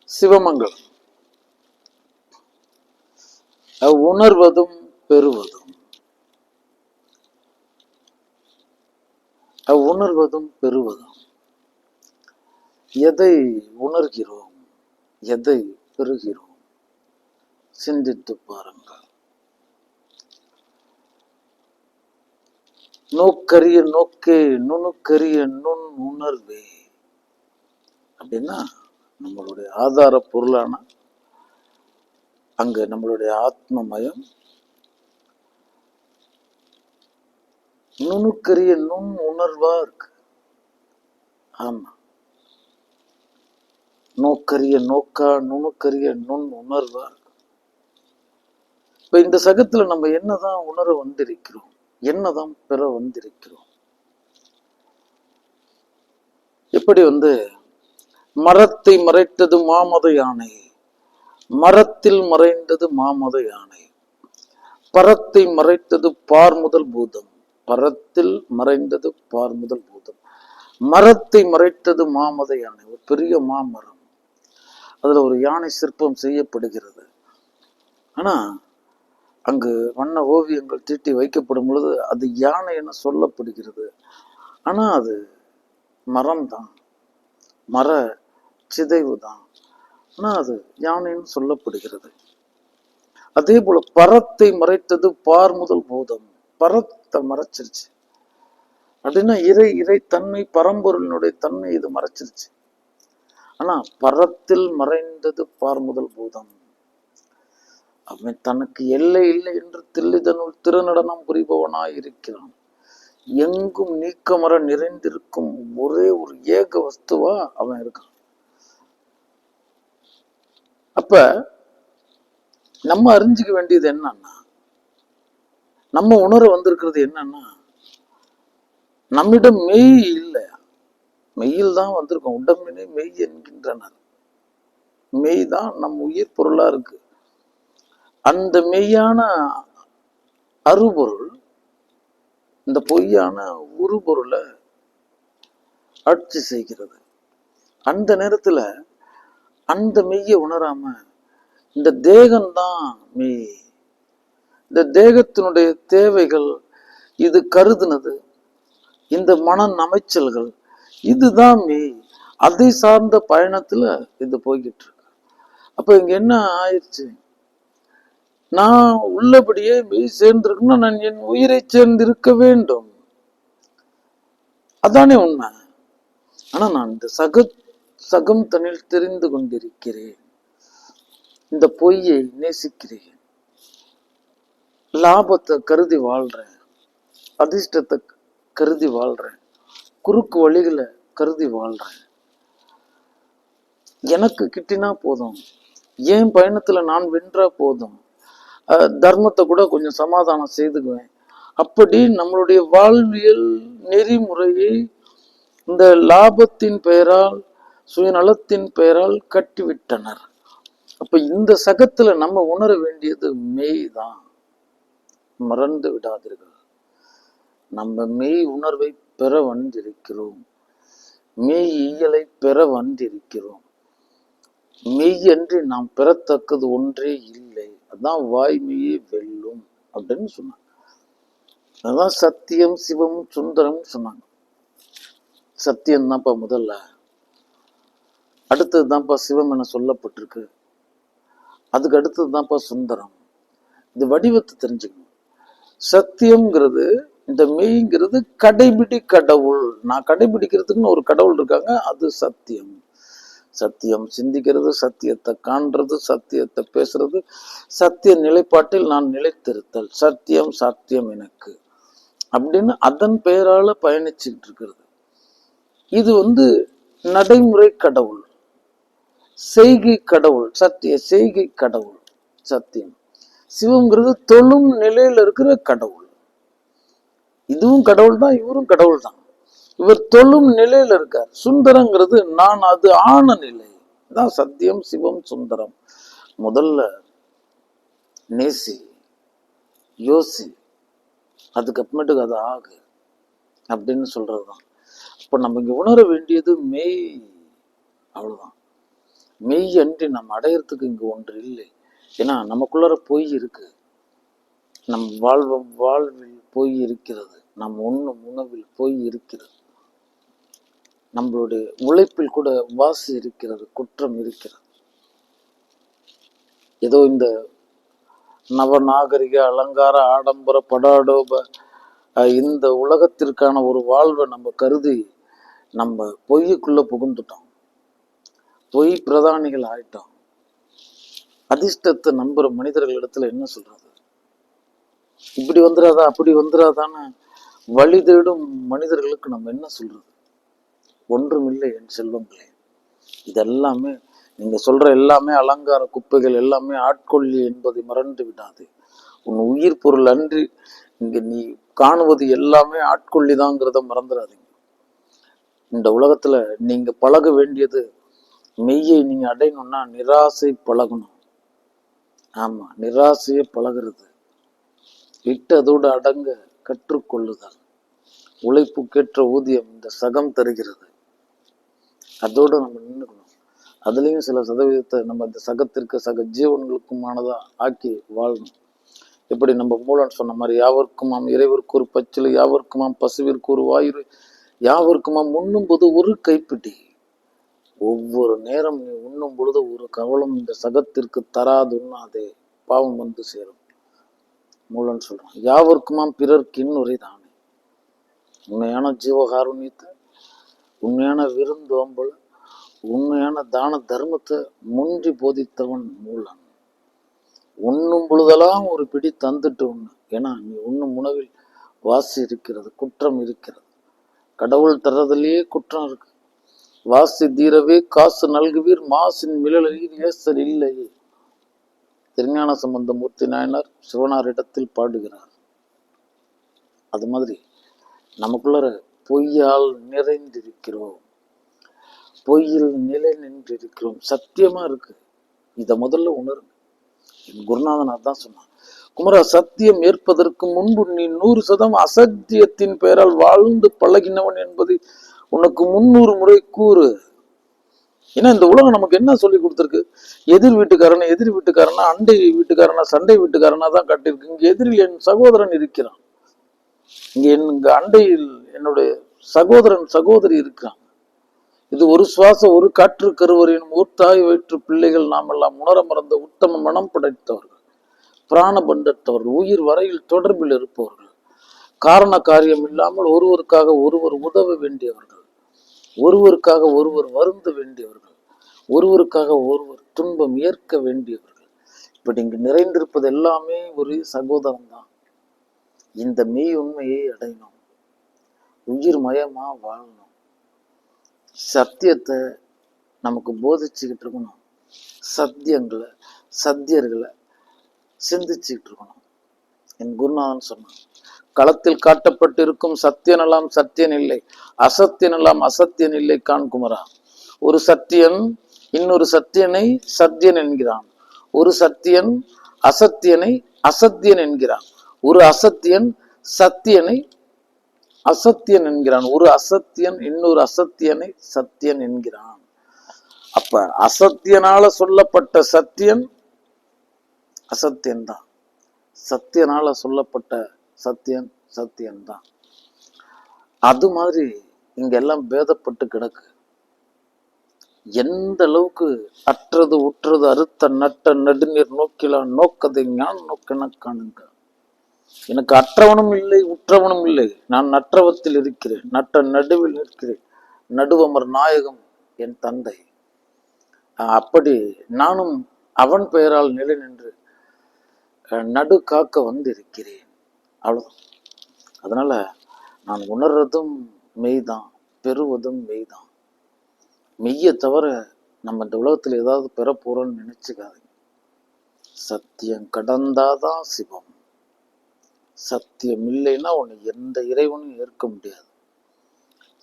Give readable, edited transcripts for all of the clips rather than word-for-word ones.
சிவமங்கலம். உணர்வதும் பெறுவதும், உணர்வதும் பெறுவதும். எதை உணர்கிறோம், எதை பெறுகிறோம், சிந்தித்து பாருங்கள். நோக்கரிய நோக்கே நுணுக்கரிய நுண் உணர்வே அப்படின்னா நம்மளுடைய ஆதார பொருளான அங்க நம்மளுடைய ஆத்மமயம் நுணுக்கரிய நுண் உணர்வா இருக்கு. ஆமா, நோக்கரிய நோக்கா நுணுக்கரிய நுண் உணர்வா இருக்கு. இப்ப இந்த சகத்துல நம்ம என்னதான் உணர வந்திருக்கிறோம், என்னதான் பெற வந்திருக்கிறோம். எப்படி மரத்தை மறைத்தது மாமத யானை, மரத்தில் மறைந்தது மாமத யானை. பரத்தை மறைத்தது பார் முதல் பூதம், பரத்தில் மறைந்தது பார் முதல் பூதம். மரத்தை மறைத்தது மாமத யானை, ஒரு பெரிய மாமரம். அதுல ஒரு யானை சிற்பம் செய்யப்படுகிறது. ஆனா அங்கு வண்ண ஓவியங்கள் தீட்டி வைக்கப்படும் பொழுது அது யானை என சொல்லப்படுகிறது. ஆனா அது மரம்தான், மர சிதைவு தான். ஆனா அது யானைன்னு சொல்லப்படுகிறது. அதே போல பரத்தை மறைத்தது பார் முதல் பூதம், பரத்தை மறைச்சிருச்சு அப்படின்னா இறை தன்மை, பரம்பொருளினுடைய தன்மை இது மறைச்சிருச்சு. ஆனா பரத்தில் மறைந்தது பார் முதல் பூதம். அவன் தனக்கு எல்லை இல்லை என்று தில்லிதனுள் திருநடனம் புரிபவனாய் இருக்கிறான். எங்கும் நீக்கமர நிறைந்திருக்கும் ஒரே ஒரு ஏக வஸ்துவா அவன் இருக்கான். அப்ப நம்ம அறிஞ்சுக்க வேண்டியது என்னன்னா, நம்ம உணர வந்திருக்கிறது என்னன்னா, நம்மிடம் மெய் இல்லை, மெய்யில் தான் வந்திருக்கோம். உடம்பினை மெய் என்கின்றனர். மெய் தான் நம் உயிர் பொருளா இருக்கு. அந்த மெய்யான அருபொருள் இந்த பொய்யான உருபொருளை ஆட்சி செய்கிறது. அந்த நேரத்துல அந்த மெய்யை உணராம இந்த தேகம்தான் மெய், இந்த தேகத்தினுடைய தேவைகள், இது கருதுனது, இந்த மன அமைச்சல்கள், இதுதான் மெய். அதை சார்ந்த பயணத்துல இது போய்கிட்டு இருக்கு. அப்ப இங்க என்ன ஆயிடுச்சு, நான் உள்ளபடியே மெய் சேர்ந்திருக்குன்னா நான் என் உயிரை சேர்ந்திருக்க வேண்டும், அதானே உண்மை. ஆனா நான் இந்த சகம் தன்னில் தெரிந்து கொண்டிருக்கிறேன், இந்த பொய்யை நேசிக்கிறேன், லாபத்தை கருதி வாழ்றேன், அதிர்ஷ்டத்தை கருதி வாழ்றேன், குறுக்கு வழிகளை கருதி வாழ்றேன். எனக்கு கிட்டினா போதும், ஏன் பயணத்துல நான் வென்றா போதும், தர்மத்தை கூட கொஞ்சம் சமாதானம் செய்துக்குவேன். அப்படி நம்மளுடைய வாழ்வியல் நெறிமுறையை இந்த லாபத்தின் பெயரால், சுயநலத்தின் பெயரால் கட்டிவிட்டனர். அப்ப இந்த சகத்துல நம்ம உணர வேண்டியது மெய் தான். மறந்து விடாதீர்கள், நம்ம மெய் உணர்வை பெற வந்திருக்கிறோம், மெய் இயலை பெற வந்திருக்கிறோம். மெய் என்று நாம் பெறத்தக்கது ஒன்றே இல்லை, அதான் வாய்மையே வெல்லும் அப்படின்னு சொன்னாங்க. அதான் சத்தியம் சிவம் சுந்தரம் சொன்னாங்க. சத்தியம் தான்ப்பா முதல்ல, அடுத்தது தான்ப்பா சிவம் என சொல்லப்பட்டிருக்கு, அதுக்கு அடுத்தது தான்ப்பா சுந்தரம். இது வடிவத்தை தெரிஞ்சுக்கணும். சத்தியம்ங்கிறது, இந்த மெய்ங்கிறது கடைபிடி கடவுள். நான் கடைபிடிக்கிறதுக்குன்னு ஒரு கடவுள் இருக்காங்க, அது சத்தியம். சத்தியம் சிந்திக்கிறது, சத்தியத்தை காண்றது, சத்தியத்தை பேசுறது, சத்திய நிலைப்பாட்டில் நான் நிலைத்திருத்தல், சத்தியம் சத்தியம் எனக்கு அப்படின்னு அதன் பெயரால பயணிச்சுட்டு இருக்கிறது. இது நடைமுறை கடவுள், செய்கை கடவுள், சத்திய செய்கை கடவுள் சத்தியம். சிவம்ங்கிறது தொழும் நிலையில இருக்கிற கடவுள். இதுவும் கடவுள் தான், இவரும் கடவுள் தான். இவர் தொழும் நிலையில இருக்கார். சுந்தரங்கிறது நான் அது ஆன நிலை தான். சத்தியம் சிவம் சுந்தரம். முதல்ல நேசி, யோசி, அதுக்கப்புறமேட்டுக்கு அது ஆகு அப்படின்னு சொல்றதுதான். இப்ப நம்ம இங்க உணர வேண்டியது மெய், அவ்வளவுதான். மெய் அன்றி நம்ம அடையிறதுக்கு இங்கு ஒன்று இல்லை. ஏன்னா நமக்குள்ளார பொய் இருக்கு. நம் வாழ்வில் பொய் இருக்கிறது. நம் உண்ணும் உணவில் பொய் இருக்கிறது. நம்மளுடைய உழைப்பில் கூட வாசி இருக்கிறது, குற்றம் இருக்கிறது. ஏதோ இந்த நவநாகரிக அலங்கார ஆடம்பர படாடோப இந்த உலகத்திற்கான ஒரு வாழ்வை நம்ம கருதி நம்ம பொய்யுக்குள்ள புகுந்துட்டோம். பொய் பிரதானிகள் ஆயிட்டோம். அதிர்ஷ்டத்தை நம்புற மனிதர்களிடத்துல என்ன சொல்றது? இப்படி வந்துடாதா அப்படி வந்துடாதான்னு வழி தேடும் மனிதர்களுக்கு நம்ம என்ன சொல்றது? ஒன்றுமில்லை என் செல்வங்களே. இதெல்லாமே நீங்க சொல்ற எல்லாமே அலங்கார குப்பைகள், எல்லாமே ஆட்கொள்ளி என்பதை மறந்து விடாது. உன் உயிர் பொருள் அன்றி இங்க நீ காணுவது எல்லாமே ஆட்கொள்ளிதாங்கிறத மறந்துடாதீங்க. இந்த உலகத்துல நீங்க பழக வேண்டியது மெய்யை நீங்க அடையணும்னா நிராசை பழகணும். ஆமா, நிராசையை பழகிறது. விட்டதோடு அடங்க கற்றுக்கொள்ளுதல். உழைப்புக்கேற்ற ஊதியம் இந்த சகம் தருகிறது. அதோடு நம்ம நின்றுக்கணும். அதுலேயும் சில சதவீதத்தை நம்ம இந்த சகத்திற்கு சக ஜீவன்களுக்குமானதா ஆக்கி வாழணும். எப்படி நம்ம மூலன் சொன்ன மாதிரி, யாவருக்குமாம் இறைவருக்கு ஒரு பச்சிலை, யாவருக்குமாம் பசுவிற்கு ஒரு வாயுறு, யாவருக்குமாம் உண்ணும் போது ஒரு கைப்பிடி. ஒவ்வொரு நேரம் நீ உண்ணும் பொழுது ஒரு கவலம் இந்த சகத்திற்கு தராது உண்ணாதே, பாவம் வந்து சேரும். மூலன் சொல்றான், யாவருக்குமாம் பிறர்க்கு இன்னுரை தானே. உண்மையான ஜீவகாருண்யத்தை, உண்மையான விருந்தோம்பல், உண்மையான தான தர்மத்தை முன்றி போதித்தவன் மூலன். உண்ணும் பொழுதெல்லாம் ஒரு பிடி தந்துட்டு உண்ணு. ஏன்னா நீ உண்ணும் உணவில் வாசி இருக்கிறது, குற்றம் இருக்கிறது. கடவுள் தர்றதுலேயே குற்றம் இருக்கு. வாசி தீரவே காசு நல்குவீர், மாசின் மிளலில் ஏசல் இல்லையே. திருஞான சம்பந்தமூர்த்தி நாயனார் சிவனாரிடத்தில் பாடுகிறார். அது மாதிரி நமக்குள்ள பொய்யால் நிறைந்திருக்கிறோம், பொய்யில் நிலை நின்றிருக்கிறோம். சத்தியமா இருக்கு. இதை முதல்ல உணருங்க. என் குருநாதன் அதான் சொன்னான், குமரா, சத்தியம் ஏற்பதற்கு முன்பு நீ 100% அசத்தியத்தின் பெயரால் வாழ்ந்து பழகினவன் என்பதை உனக்கு 300 முறை கூறு. ஏன்னா இந்த உலகம் நமக்கு என்ன சொல்லி கொடுத்துருக்கு? எதிர் வீட்டுக்காரனா அண்டை வீட்டுக்காரனா சண்டை வீட்டுக்காரனா தான் காட்டியிருக்கு. இங்க எதிரில் என் சகோதரன் இருக்கிறான். இங்க அண்டையில் என்னுடைய சகோதரி இருக்கிறான். இது ஒரு சுவாச ஒரு காற்று கருவறையின் ஊர்த்தாய் வயிற்று பிள்ளைகள் நாம் எல்லாம் உணர மறந்த உத்தம மனம் படைத்தவர்கள், பிராண பண்டத்தவர்கள், உயிர் வரையில் தொடர்பில் இருப்பவர்கள், காரண காரியம் இல்லாமல் ஒருவருக்காக ஒருவர் உதவ வேண்டியவர்கள், ஒருவருக்காக ஒருவர் வருந்த வேண்டியவர்கள், ஒருவருக்காக ஒருவர் துன்பம் ஏற்க வேண்டியவர்கள். இப்படி இங்கு நிறைந்திருப்பது எல்லாமே ஒரு சகோதரன் தான். இந்த மெய் உண்மையை அடையணும், உயிர் மயமா வாழணும், சத்தியத்தை நமக்கு போதிச்சுக்கிட்டு இருக்கணும், சத்தியர்களை சிந்திச்சுக்கிட்டு இருக்கணும். என் குருநாதன் சொன்னான், களத்தில் காட்டப்பட்டிருக்கும் சத்தியனெல்லாம் சத்தியன் இல்லை, அசத்தியனெல்லாம் அசத்தியன் இல்லை கான் குமரா. ஒரு சத்தியன் இன்னொரு சத்தியனை சத்தியன் என்கிறான், ஒரு சத்தியன் அசத்தியனை அசத்தியன் என்கிறான், ஒரு அசத்தியன் சத்தியனை அசத்தியன் என்கிறான், ஒரு அசத்தியன் இன்னொரு அசத்தியனை சத்தியன் என்கிறான். அப்ப அசத்தியனால சொல்லப்பட்ட சத்தியன் அசத்தியன்தான், சத்தியனால சொல்லப்பட்ட சத்தியன் சத்தியன்தான். அது மாதிரி இங்க எல்லாம் பேதப்பட்டு கிடக்கு. எந்த அளவுக்கு அற்றது உற்றது அறுத்த நட்ட நடுநீர் நோக்கிலா நோக்கதை ஞான நோக்கென காணுங்க. எனக்கு அற்றவனும் இல்லை உற்றவனும் இல்லை, நான் நற்றவத்தில் இருக்கிறேன், நட்ட நடுவில் இருக்கிறேன், நடுவமர் நாயகம் என் தந்தை. அப்படி நானும் அவன் பெயரால் நிலை நின்று நடு காக்க வந்திருக்கிறேன். அவ்வளவுதான். அதனால நான் உணர்றதும் மெய்தான், பெறுவதும் மெய்தான். மெய்யை தவிர நம்ம இந்த உலகத்துல ஏதாவது பெற போறோம்னு நினைச்சுக்காதீங்க. சத்தியம் கடந்தாதான் சிவம். சத்தியம் இல்லைன்னா உன்னை எந்த இறைவனும் ஏற்க முடியாது.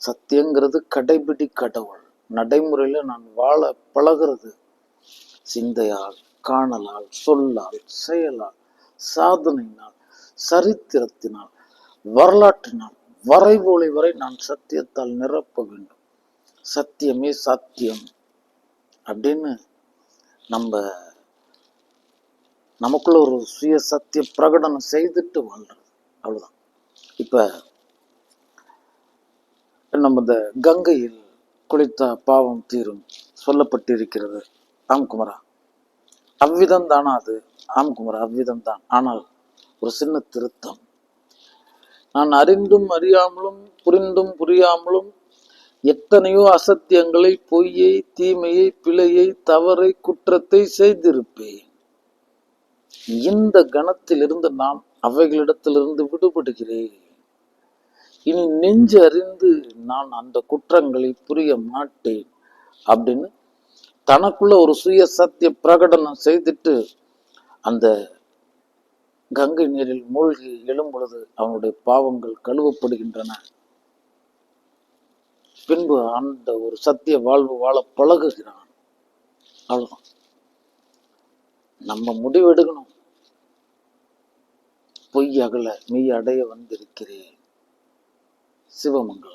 சத்தியங்கிறது கடைபிடி கடவுள். நடைமுறையில நான் வாழ பழகிறது சிந்தையால், காணலால், சொல்லால், செயலால், சாதனையினால், சரித்திரத்தினால், வரலாற்றினால், வரைபோலை வரை நான் சத்தியத்தால் நிரப்ப வேண்டும். சத்தியமே சாத்தியம். அப்படின்னு நம்ம நமக்குள்ள ஒரு சுய சத்திய பிரகடனம் செய்துட்டு வாழ்றது. அவ்வளவுதான். இப்ப நம்ம இந்த கங்கையில் குளித்தா பாவம் தீரும் சொல்லப்பட்டிருக்கிறது. ஆம் குமரா, அவ்விதம் தானா அது? ஆம் குமரா, அவ்விதம் தான். ஆனால் ஒரு சின்ன திருத்தம். நான் அறிந்தும் அறியாமலும் புரிந்தும் புரியாமலும் எத்தனையோ அசத்தியங்களை, பொய்யை, தீமையை, பிழையை, தவறை, குற்றத்தை செய்திருப்பேன். இந்த கணத்திலிருந்து நான் அவைகளிடத்திலிருந்து விடுபடுகிறேன். இனி நெஞ்சு அறிந்து நான் அந்த குற்றங்களை புரிய மாட்டேன் அப்படின்னு தனக்குள்ள ஒரு சுய சத்திய பிரகடனம் செய்துட்டு அந்த கங்கை நீரில் மூழ்கி எழும் பொழுது அவனுடைய பாவங்கள் கழுவப்படுகின்றன. பின்பு அந்த ஒரு சத்திய வாழ்வு வாழ பழகுகிறான். அவ்வளவுதான். நம்ம முடிவெடுக்கணும். பொய் அகல மெய் அடைய வந்திருக்கிறேன். சிவமங்கலம்.